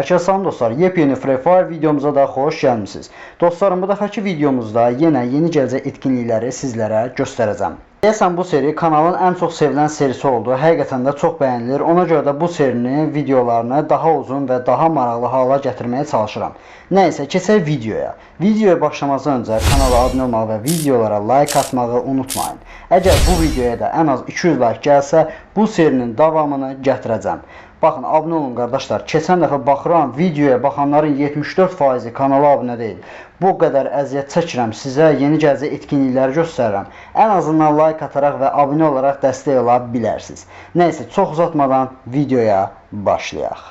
Herkese salam dostlar, yepyeni Free Fire videomuza da xoş gəlmisiniz. Dostlarım, bu dəfəki videomuzda yeni gələcək etkinlikləri sizlərə göstərəcəm. Deyəsən bu seri kanalın ən çox sevilən serisi oldu. Həqiqətən də çox bəyənilir. Ona görə də bu serinin videolarını daha uzun və daha maraqlı hala gətirməyə çalışıram. Nəysə, keçək videoya. Videoya başlamazdan öncə kanala abunə olmağı və videolara like atmağı unutmayın. Əgər bu videoya da ən az 200 like gəlsə, bu serinin davamını gətirəcəm. Baxın, abunə olun qardaşlar. Keçən dəfə baxıram, videoya baxanların 74%-i kanala abunə deyil. Bu qədər əziyyət çəkirəm, sizə yeni gələcək etkinlikləri göstərirəm. Ən azından like ataraq və abunə olaraq dəstək ola bilərsiniz. Nəysə, çox uzatmadan videoya başlayaq.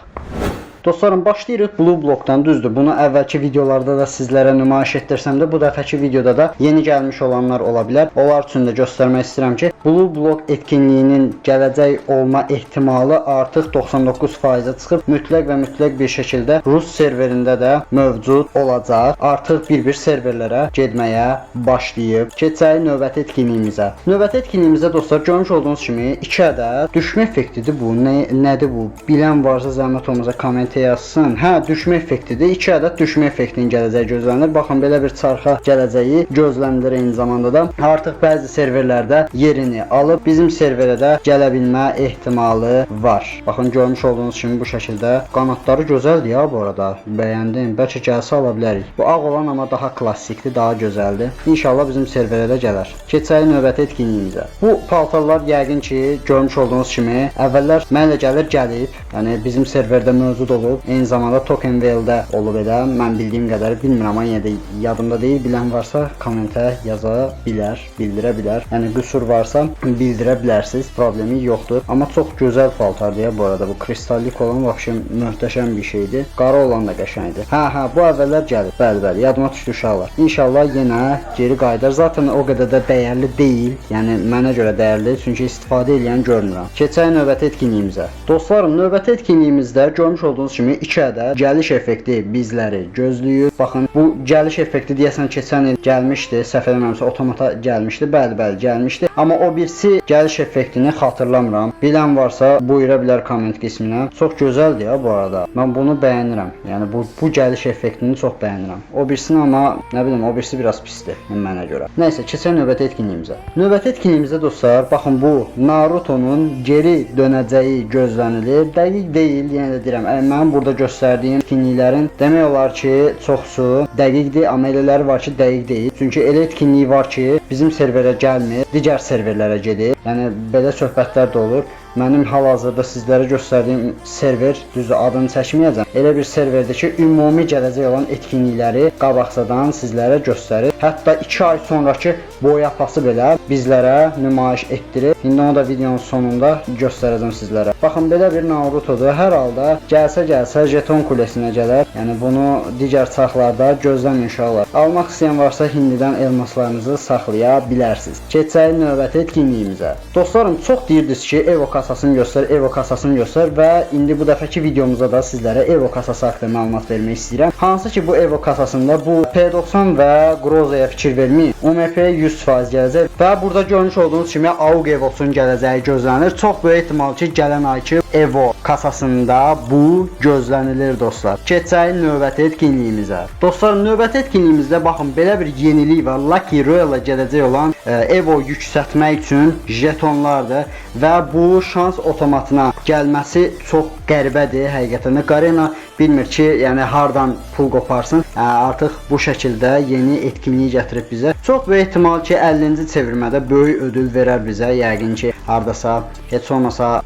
Dostlarım, başlayırıq Blue Block'dan, düzdür. Bunu əvvəlki videolarda da sizlərə nümayiş etdirsəm də, bu dəfəki videoda da yeni gəlmiş olanlar ola bilər. Onlar üçün də göstərmək istəyirəm ki, Blue Block etkinliyinin gələcək olma ehtimalı artıq 99%-ə çıxıb, mütləq və mütləq bir şəkildə Rus serverində də mövcud olacaq. Artıq bir-bir serverlərə getməyə başlayıb. Keçək növbəti etkinliyimizə. Növbəti etkinliyimizdə dostlar, görmüş olduğunuz kimi 2 ədəd düşmə effektidir bu. Nədir bu? Bilən varsa zəhmət olmasa komment yazsın. Hə, düşmə effektidir. 2 ədəd düşmə effektinin gələcəyi gözlənilir. Baxın, belə bir çarxa gələcəyi gözlənilir eyni zamanda da. Artıq bəzi serverlərdə yerini alıb, bizim serverə də gələ bilmə ehtimalı var. Baxın, görmüş olduğunuz kimi bu şəkildə. Qanatları gözəldir ya bu arada. Bəyəndim. Bəlkə gəlsə ala bilərik. Bu ağ olan amma daha klassikdir, daha gözəldir. İnşallah bizim serverə də gələr. Keçək növbəti etkinliyimizə. Bu paltarlar yəqin ki, görmüş olduğunuz kimi əvvəllər mənlə gəlib. Yəni bizim serverdə mövcud olub. Eyni zamanda Token Whale-də olub elə. Mən bildiyim qədər bilmirəm, amma yenə də yadımda deyil. Bilən varsa kommentə yaza bilər, bildirə bilər. Yəni qüsur varsa bildirə bilərsiniz. Problemi yoxdur. Amma çox gözəl paltardır ya bu arada. Bu kristallik olan vəbşə möhtəşəm bir şeydir. Qara olan da qəşəngdir. Hə, bu əvvəllər gəlib. Bəli, yadıma düşdü uşaqlar. İnşallah yenə geri qayıdar. Zaten o qədər də dəyərli deyil. Yəni mənə görə dəyərli, çünki istifadə edən görmürəm. Keçək növbəti etkinliyimizə. Dostlarım, növbəti etkinliyimizdə görmüş olduğunuz kimi 2 ədəd gəliş effekti bizləri gözləyir. Baxın, bu gəliş effekti deyəsən keçən il gəlmişdi. Səhv eləmirəmsə otomata gəlmişdi. Bəli, gəlmişdi. Amma o birisi gəliş effektini xatırlamıram. Bilən varsa buyura bilər komment qisminə. Çox gözəldir ya bu arada. Mən bunu bəyənirəm. Yəni bu gəliş effektini çox bəyənirəm. O birisini amma nə bilim, o birisi biraz pisdir mənə görə. Nəysə, keçək növbəti etkinliyimizə. Növbəti etkinliyimizdə dostlar, baxın bu Naruto'nun geri dönəcəyi gözlənilir. Dəqiq deyil, yenə də deyirəm. Mən burada göstərdiyim etkinliklərin demək olar ki, çoxsu dəqiqdir, amma elələri var ki, dəqiq deyil. Çünki elə etkinliyi var ki, bizim serverə gəlmir, digər serverlərə gedir. Yəni belə söhbətlər də olur. Mənim hal-hazırda sizlərə göstərdiyim server, düzdür, adını çəkməyəcəm. Elə bir serverdir ki, ümumi gələcək olan etkinlikləri qabaqcadan sizlərə göstərir. Hətta 2 ay sonraki boyapası belə bizlərə nümayiş etdirir. İndi onu da videonun sonunda göstərəcəm sizlərə. Baxın, belə bir Naruto'dur. Hər halda gəlsə jeton kulesinə gələr. Yəni bunu digər çarxlarda gözləməyin uşaqlar. Almaq istəyən varsa hindidən elmaslarınızı saxlaya bilərsiniz. Keçək növbəti etkinliyimizə. Dostlarım, çox deyirdiniz ki, Evo kasasını göstər və indi bu dəfəki videomuzda da sizlərə Evo kasası haqqında məlumat vermək istəyirəm. Hansı ki, bu Evo kasasında bu P90 və Groza'ya fikir verməyin. UMP 100% gələcək və burada görmüş olduğunuz kimi AUG Evo'sun gələcəyi gözlənilir. Çox böyük ehtimal ki, gələn ayki Evo kasasında bu gözlənilir dostlar. Keçək növbəti etkinliyimizə. Dostlar, növbəti etkinliyimizdə baxın, belə bir yenilik var. Lucky Royale gələcək olan Evo yüksəltmək üçün jetonlardır və bu şans otomatına gəlməsi çox qəribədir həqiqətən də. Garena bilmir ki, yəni hardan pul qoparsın. Artıq bu şəkildə yeni etkinliyi gətirib bizə. Çox böyük ehtimal ki, 50-ci çevirmədə böyük ödül verər bizə. Yəqin ki, hardasa heç olmasa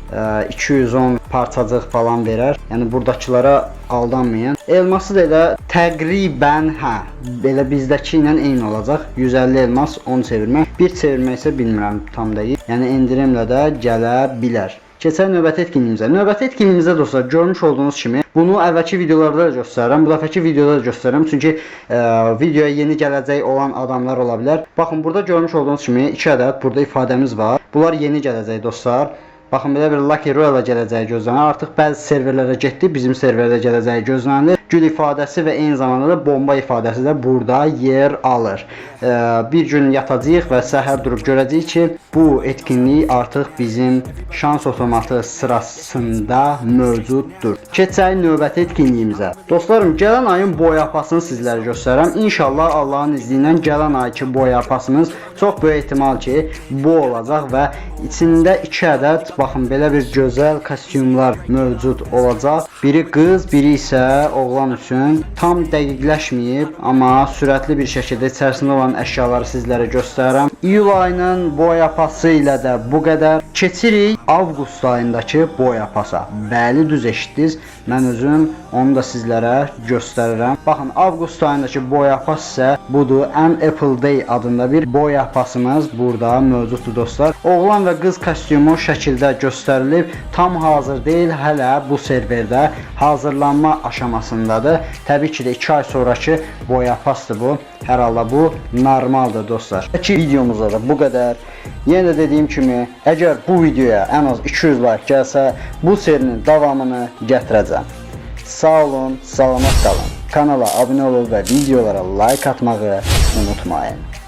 210 parçacıq falan verər. Yəni buradakılara aldanmayın. Elması da elə təqribən belə bizdəki ilə eyni olacaq. 150 elmas 10 çevirmə. Bir çevirmə isə bilmirəm tam deyil. Yəni endirimlə də gələ bilər. Keçək növbəti etkinliyimizə. Növbəti etkinliyimizdə dostlar, görmüş olduğunuz kimi bunu əvvəlki videolarda da göstərirəm. Bu dəfəki videoda da göstərirəm. Çünki videoya yeni gələcək olan adamlar ola bilər. Baxın, burada görmüş olduğunuz kimi 2 ədəd burada ifadəmiz var. Bunlar yeni gələcək dostlar. Baxın, belə bir Lucky Royale gələcəyi gözlənilir. Artıq bəzi serverlərə getdi, bizim serverdə gələcəyi gözlənilir. Gül ifadəsi və eyni zamanda da bomba ifadəsi də burada yer alır. Bir gün yatacağıq və səhər durub görəcəyik ki, bu etkinlik artıq bizim şans otomatı sırasında mövcuddur. Keçək növbəti etkinliyimizə. Dostlarım, gələn ayın boy yapasını sizlərə göstərirəm. İnşallah Allahın izni ilə gələn ayki boy yapasımız çox böyük ehtimal ki, bu olacaq və içində 2 ədəd, baxın, belə bir gözəl kostyumlar mövcud olacaq. Biri qız, biri isə oğlan üçün. Tam dəqiqləşməyib, amma sürətli bir şəkildə içərisində olan əşyaları sizlərə göstərirəm. İyul ayının boy yapası ilə də bu qədər. Keçirik avqust ayındakı boy yapasa. Bəli, düz eşitdiniz. Mən özüm onu da sizlərə göstərirəm. Baxın, avqust ayındakı boy yapası isə budur. An Apple Day adında bir boy yapasımız burada mövcuddur dostlar. Oğlan və qız kostyumu şəkildə göstərilib. Tam hazır deyil, hələ bu serverdə hazırlanma aşamasındadır. Təbii ki də 2 ay sonraki boy yapasıdır bu. Hər halda bu normaldır dostlar. Videomuzda da bu qədər. Yenə də dediyim kimi, əgər bu videoya ən az 200 like gəlsə, bu serinin davamını gətirəcəm. Sağ olun, salamat qalın. Kanala abunə olun və videolara like atmağı unutmayın.